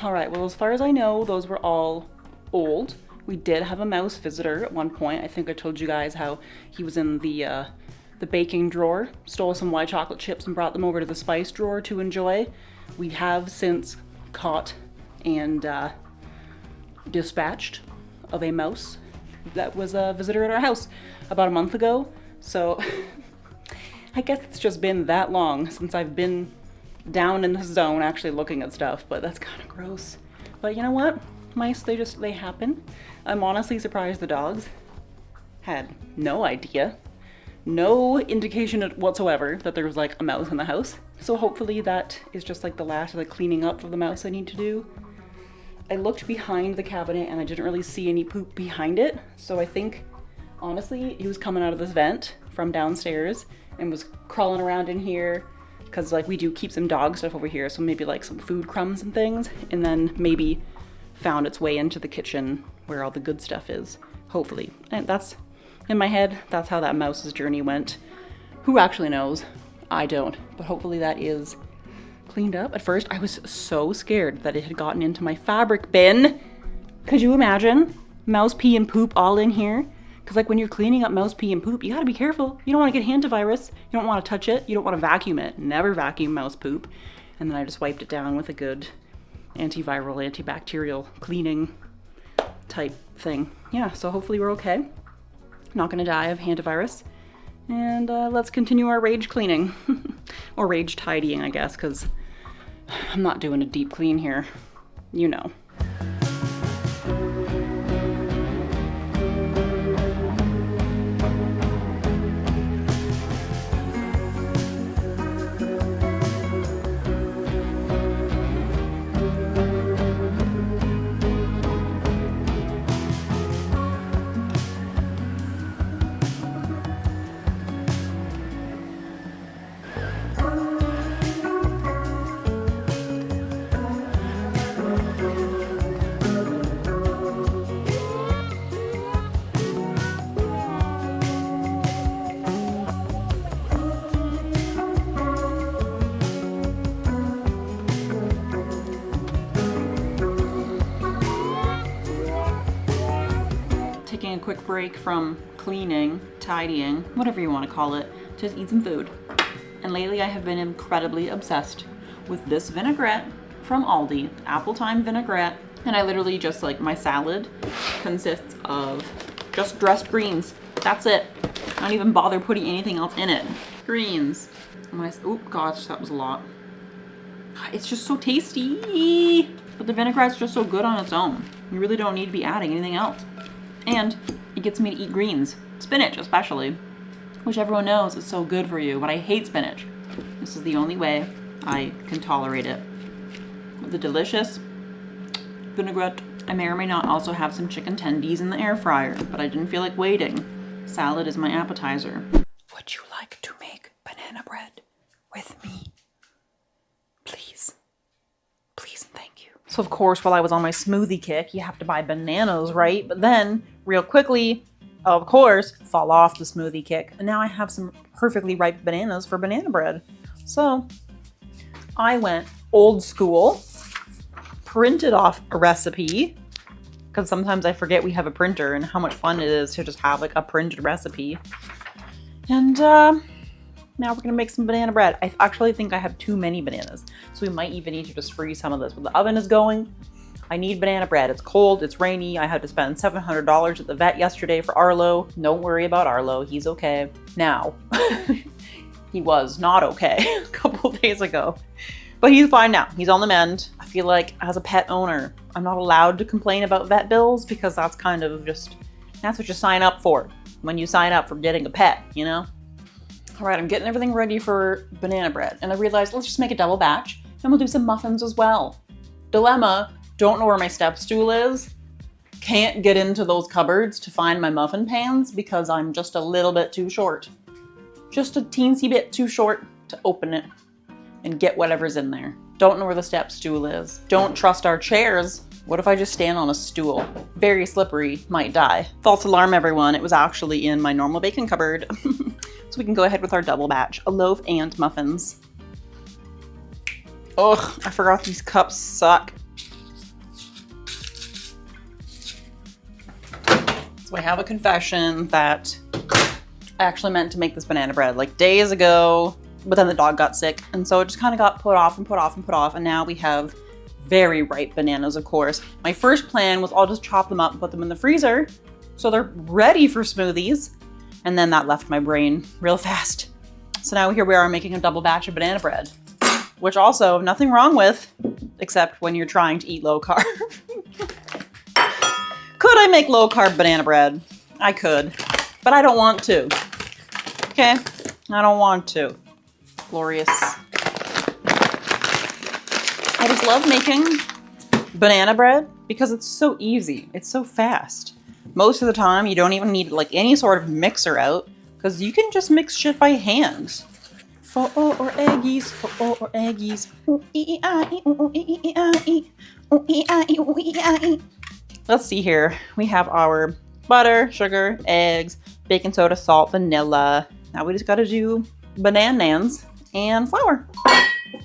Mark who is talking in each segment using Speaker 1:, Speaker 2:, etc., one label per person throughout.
Speaker 1: All right, well, as far as I know, those were all old. We did have a mouse visitor at one point. I think I told you guys how he was in the baking drawer, stole some white chocolate chips and brought them over to the spice drawer to enjoy. We have since caught and dispatched of a mouse that was a visitor at our house about a month ago. So I guess it's just been that long since I've been down in the zone actually looking at stuff, but that's kind of gross. But you know what? Mice, they happen. I'm honestly surprised the dogs had no idea, no indication whatsoever that there was like a mouse in the house. So hopefully that is just like the last of the cleaning up of the mouse I need to do. I looked behind the cabinet and I didn't really see any poop behind it. So I think, honestly, he was coming out of this vent from downstairs and was crawling around in here because like we do keep some dog stuff over here. So maybe like some food crumbs and things, and then maybe found its way into the kitchen where all the good stuff is, hopefully. And that's, in my head, that's how that mouse's journey went. Who actually knows? I don't, but hopefully that is cleaned up. At first, I was so scared that it had gotten into my fabric bin. Could you imagine? Mouse pee and poop all in here? Because like when you're cleaning up mouse pee and poop, you gotta be careful. You don't want to get hantavirus. You don't want to touch it. You don't want to vacuum it. Never vacuum mouse poop. And then I just wiped it down with a good antiviral, antibacterial cleaning type thing. Yeah, so hopefully we're okay. Not gonna die of hantavirus. And let's continue our rage cleaning. Or rage tidying, I guess, because I'm not doing a deep clean here. You know. Taking a quick break from cleaning, tidying, whatever you want to call it, to just eat some food. And lately I have been incredibly obsessed with this vinaigrette from Aldi, apple thyme vinaigrette. And I literally just like, my salad consists of just dressed greens. That's it. I don't even bother putting anything else in it. Greens. Oh gosh, that was a lot. It's just so tasty. But the vinaigrette's just so good on its own. You really don't need to be adding anything else. And it gets me to eat greens, spinach especially, which everyone knows is so good for you, but I hate spinach. This is the only way I can tolerate it. The delicious vinaigrette. I may or may not also have some chicken tendies in the air fryer, but I didn't feel like waiting. Salad is my appetizer. Would you like to make banana bread with me? Please. Please and thank you. So of course, while I was on my smoothie kick, you have to buy bananas, right? But then, real quickly, of course, fall off the smoothie kick. And now I have some perfectly ripe bananas for banana bread. So, I went old school, printed off a recipe, because sometimes I forget we have a printer and how much fun it is to just have like a printed recipe. And now we're gonna make some banana bread. I actually think I have too many bananas, so we might even need to just freeze some of this. But the oven is going. I need banana bread. It's cold, it's rainy. I had to spend $700 at the vet yesterday for Arlo. Don't worry about Arlo, he's okay. Now, he was not okay a couple days ago, but he's fine now. He's on the mend. I feel like as a pet owner, I'm not allowed to complain about vet bills because that's kind of just, that's what you sign up for when you sign up for getting a pet, you know? All right, I'm getting everything ready for banana bread. And I realized, let's just make a double batch and we'll do some muffins as well. Dilemma, don't know where my step stool is. Can't get into those cupboards to find my muffin pans because I'm just a little bit too short. Just a teensy bit too short to open it and get whatever's in there. Don't know where the step stool is. Don't trust our chairs. What if I just stand on a stool? Very slippery, might die. False alarm, everyone. It was actually in my normal baking cupboard. So we can go ahead with our double batch, a loaf and muffins. Ugh, I forgot these cups suck. So I have a confession that I actually meant to make this banana bread like days ago, but then the dog got sick. And so it just kind of got put off and put off and put off. And now we have very ripe bananas, of course. My first plan was I'll just chop them up and put them in the freezer so they're ready for smoothies. And then that left my brain real fast. So now here we are making a double batch of banana bread, which also nothing wrong with, except when you're trying to eat low carb. Could I make low carb banana bread? I could, but I don't want to. Okay, I don't want to. Glorious. I just love making banana bread because it's so easy. It's so fast. Most of the time, you don't even need like any sort of mixer out because you can just mix shit by hand. For or eggies, for or eggies. Let's see here. We have our butter, sugar, eggs, baking soda, salt, vanilla. Now we just gotta do bananas and flour.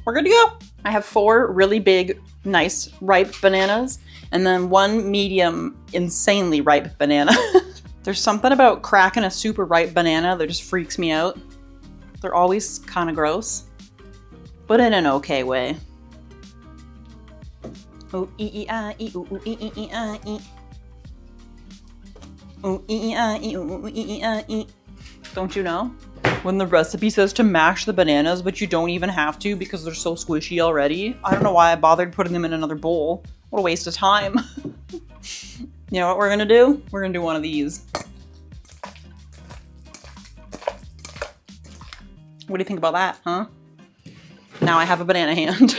Speaker 1: We're good to go. I have 4 really big, nice, ripe bananas, and then 1 medium, insanely ripe banana. There's something about cracking a super ripe banana that just freaks me out. They're always kind of gross, but in an okay way. Ooh, ee, ah, ee, ooh, ee, ee, ah, ee. Ooh, ee, ah, ee, ooh, ee, ah, ee. Don't you know? When the recipe says to mash the bananas, but you don't even have to because they're so squishy already. I don't know why I bothered putting them in another bowl. What a waste of time. You know what we're gonna do? We're gonna do one of these. What do you think about that, huh? Now I have a banana hand.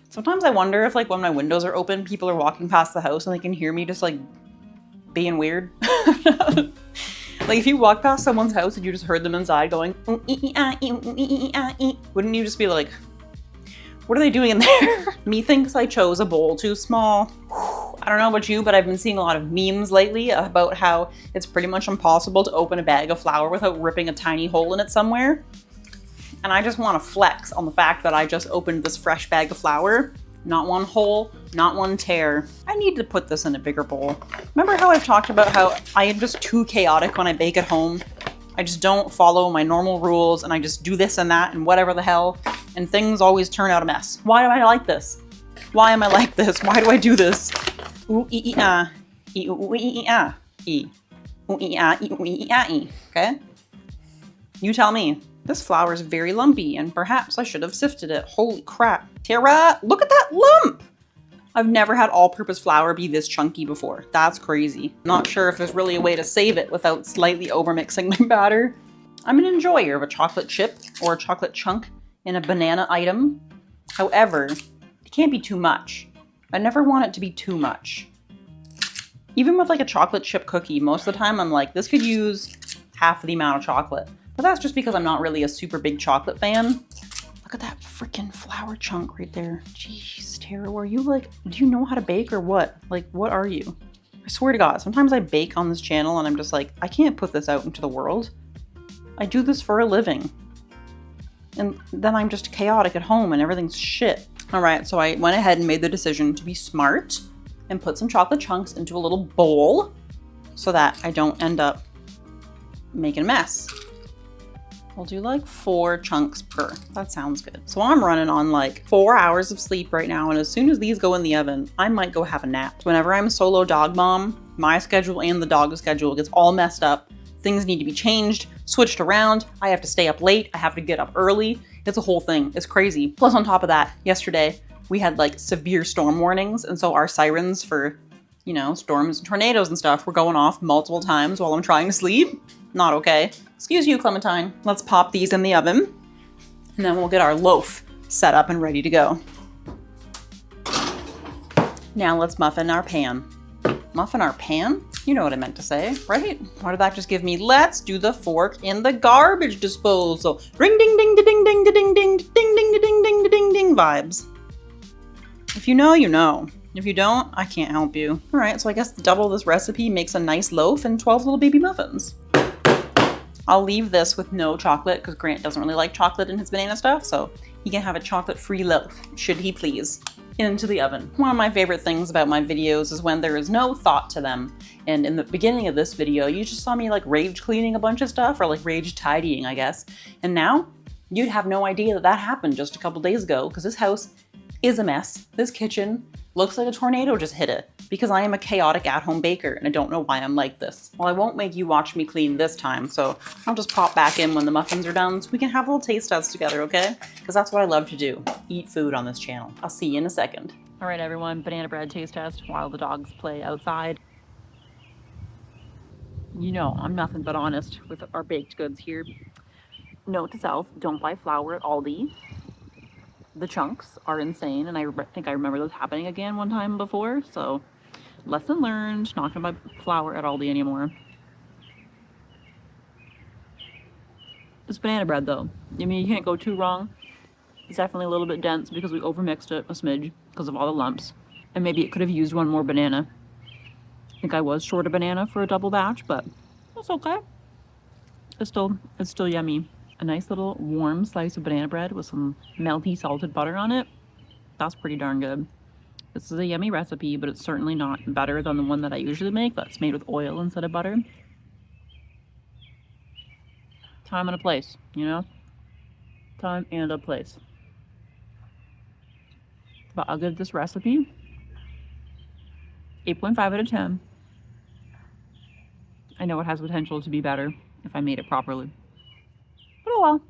Speaker 1: Sometimes I wonder if like when my windows are open, people are walking past the house and they can hear me just like being weird. Like if you walk past someone's house and you just heard them inside going, wouldn't you just be like, what are they doing in there? Methinks I chose a bowl too small. I don't know about you, but I've been seeing a lot of memes lately about how it's pretty much impossible to open a bag of flour without ripping a tiny hole in it somewhere. And I just want to flex on the fact that I just opened this fresh bag of flour. Not one hole, not one tear. I need to put this in a bigger bowl. Remember how I've talked about how I am just too chaotic when I bake at home? I just don't follow my normal rules and I just do this and that and whatever the hell, and things always turn out a mess. Why am I like this? Why am I like this? Why do I do this? Ooh, ee, ah. Ee, ooh, ee, ah. Ee. Ooh, ee, ah, ee, ooh, ee, ah, ee. Okay? You tell me. This flour is very lumpy, and perhaps I should have sifted it. Holy crap. Tara, look at that lump! I've never had all-purpose flour be this chunky before. That's crazy. Not sure if there's really a way to save it without slightly overmixing my batter. I'm an enjoyer of a chocolate chip or a chocolate chunk in a banana item. However, it can't be too much. I never want it to be too much. Even with like a chocolate chip cookie, most of the time I'm like, this could use half the amount of chocolate. But that's just because I'm not really a super big chocolate fan. Look at that freaking flour chunk right there. Jeez, Tara, are you like, do you know how to bake or what? Like, what are you? I swear to God, sometimes I bake on this channel and I'm just like, I can't put this out into the world. I do this for a living. And then I'm just chaotic at home and everything's shit. All right, so I went ahead and made the decision to be smart and put some chocolate chunks into a little bowl so that I don't end up making a mess. We'll do like 4 chunks per. That sounds good. So I'm running on like 4 hours of sleep right now, and as soon as these go in the oven, I might go have a nap. Whenever I'm a solo dog mom, my schedule and the dog's schedule gets all messed up. Things need to be changed, switched around. I have to stay up late. I have to get up early. It's a whole thing. It's crazy. Plus on top of that, yesterday we had like severe storm warnings, and so our sirens for, you know, storms and tornadoes and stuff were going off multiple times while I'm trying to sleep. Not okay. Excuse you, Clementine. Let's pop these in the oven, and then we'll get our loaf set up and ready to go. Now let's muffin our pan. Muffin our pan? You know what I meant to say, right? What did that just give me? Let's do the fork in the garbage disposal. Ring ding ding ding ding ding ding ding ding ding ding ding ding ding vibes. If you know, you know. If you don't, I can't help you. All right, so I guess double this recipe makes a nice loaf and 12 little baby muffins. I'll leave this with no chocolate because Grant doesn't really like chocolate in his banana stuff, so he can have a chocolate-free loaf, should he please. into the oven. One of my favorite things about my videos is when there is no thought to them. And in the beginning of this video, you just saw me like rage cleaning a bunch of stuff, or like rage tidying, I guess. And now you'd have no idea that that happened just a couple days ago, because this house is a mess. This kitchen looks like a tornado just hit it, because I am a chaotic at-home baker and I don't know why I'm like this. Well, I won't make you watch me clean this time, so I'll just pop back in when the muffins are done so we can have a little taste test together, okay? Because that's what I love to do, eat food on this channel. I'll see you in a second. All right, everyone, banana bread taste test while the dogs play outside. You know, I'm nothing but honest with our baked goods here. Note to self, don't buy flour at Aldi. The chunks are insane, and I think I remember this happening again one time before, so lesson learned, not gonna buy flour at Aldi anymore. This banana bread though, I mean, you can't go too wrong. It's definitely a little bit dense because we overmixed it a smidge because of all the lumps, and maybe it could have used one more banana. I think I was short a banana for a double batch, but that's okay. It's still yummy. A nice little warm slice of banana bread with some melty salted butter on it. That's pretty darn good. This is a yummy recipe, but it's certainly not better than the one that I usually make that's made with oil instead of butter. Time and a place, you know? Time and a place. But I'll give this recipe 8.5 out of 10. I know it has potential to be better if I made it properly. But oh well.